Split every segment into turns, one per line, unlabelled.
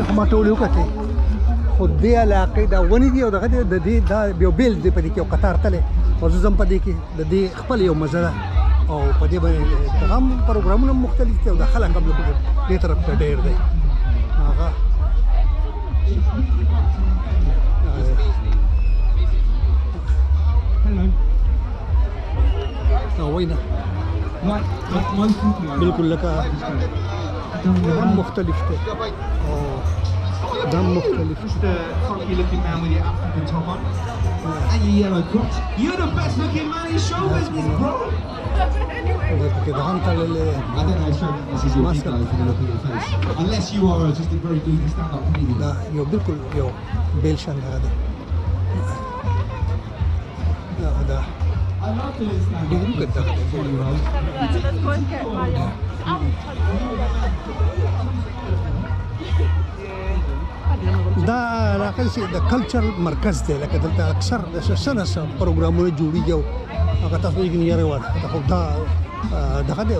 علاقې خو ما ټولې وکتې خو دې علاقې دا ونې دي او دغه د دې دا یو بیل دی په دې کې یو قطار تللی او زه ځم په دې کې د دې خپل یو مزه ده او په دې باندې دغه هم پروګرامونه مختلف دي او د خلک هم دې طرف ته ډېر دی هغه وینا بالکل لکه دم مختلف دی او دم مختلف
the funky looking man with your African top on and your yellow crotch. You're the best looking man in show business, bro. I don't know if show business is your big guy for the look of your face. Unless you are just a very good stand-up comedian.
لا يو بالكل يو بيلشان هذا هذا
I love doing stand-up.
Let's go and get Mario.
دا علاقه چې د کلچر مرکز دی لکه دلته اکثر د سنه پروګرامونه جوړیږي او هغه تاسو یې نه یاره وره دا دغه دی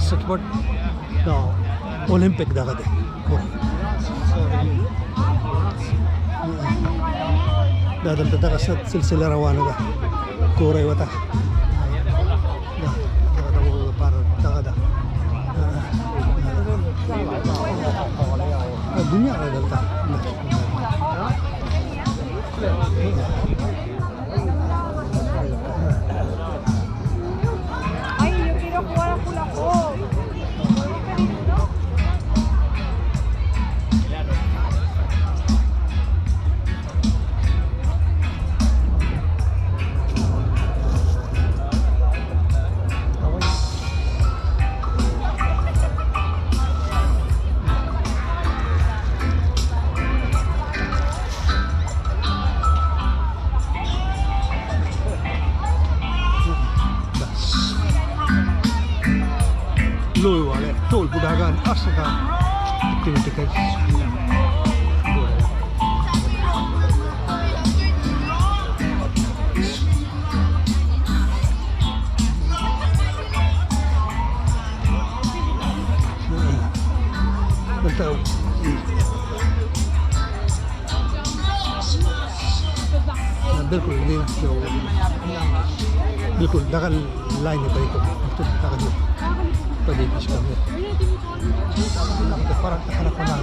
سټبټ دا اولمپیک دغه دی دا دلته دغه سلسله روانه ده کور یې وته دغه ده الدنيا على دلتا
Ay, yo quiero jugar a hula hoop.
لوی والے ټول بوډاګان ارشدان اکټیویټي کوي بالکل بالکل دغه لاین دی په دغه دی په دې کې شته د فرق خلک ولاړ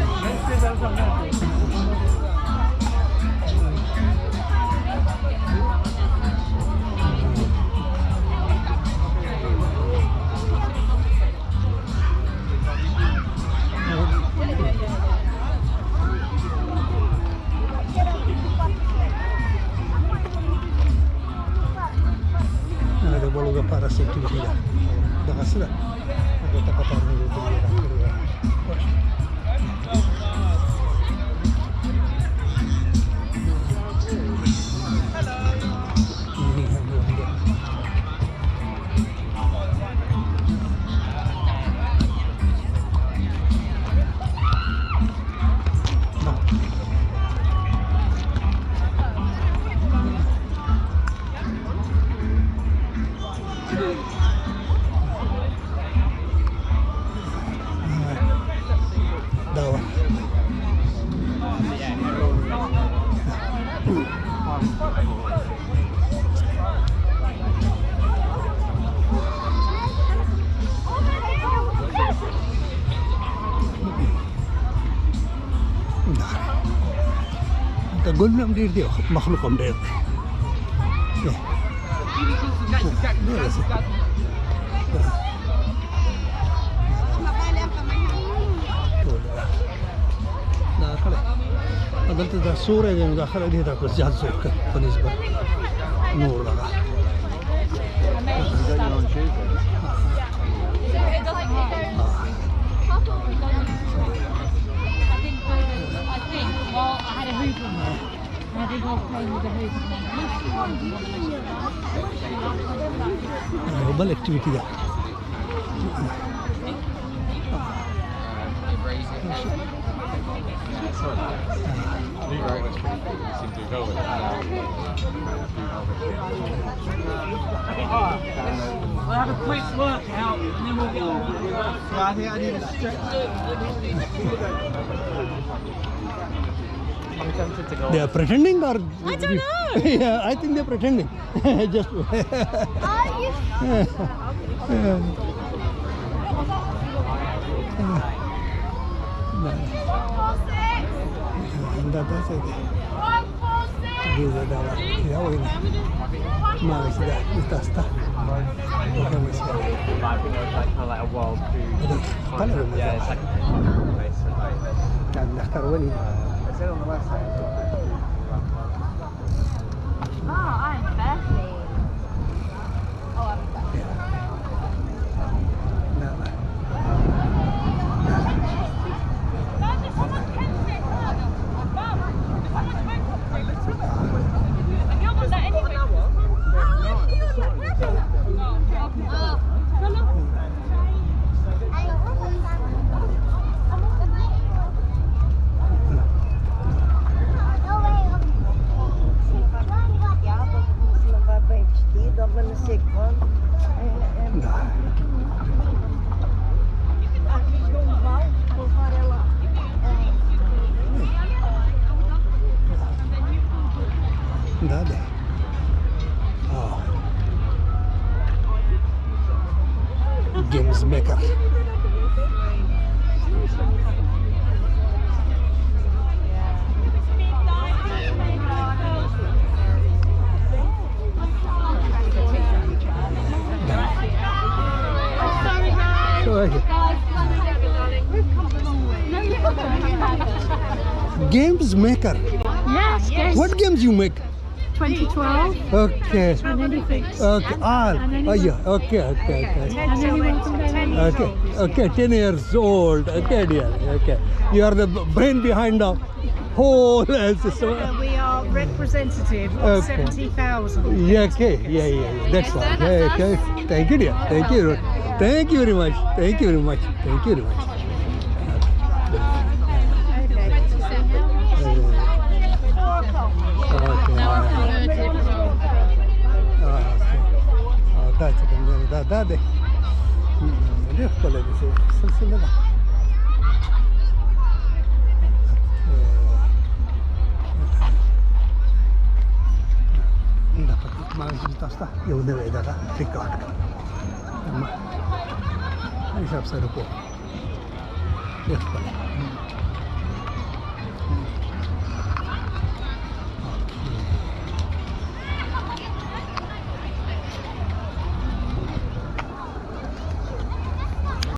د بلو لپاره سیکټیویټي ده دغه څه ده هغه ته قطار نه دی ګل هم ډېر دی مخلوق هم ډېر دی دلته دا سوری دی نو دا خلک دې ته زیات زور کوي په نسبت نور دغه بل اکټیویټي ده
We'll have a quick workout and then we'll get on.
Yeah, I think I need a stretch.
tempted to go.
They are pretending or?
I don't know.
Yeah, I think they're pretending. Just. That's it.
But I think it was like kind of like a world food conference. Yeah, it's like a place for like. Is it on the website?
Oh, I'm Berkeley. Oh, I'm Berkeley. Games maker. Games maker. Yes.
What games you make?
2012.
Okay.
And anything.
Okay. Yeah. Okay. Okay. 10 years old. Okay, dear. Okay. You are the brain behind the whole system.
We are representative of
Okay.
70,000.
Yeah. Okay. Yeah. That's all. Yeah, okay. Thank you, dear. Thank you. Thank you very much. Thank you very much. Thank you very much. دا دی ډېر ښکلی دی سلسله ده دا پکې ما تاسو ته یو نوی دغه ریکارډ کړم حساب سره کوم ډېر ښکلی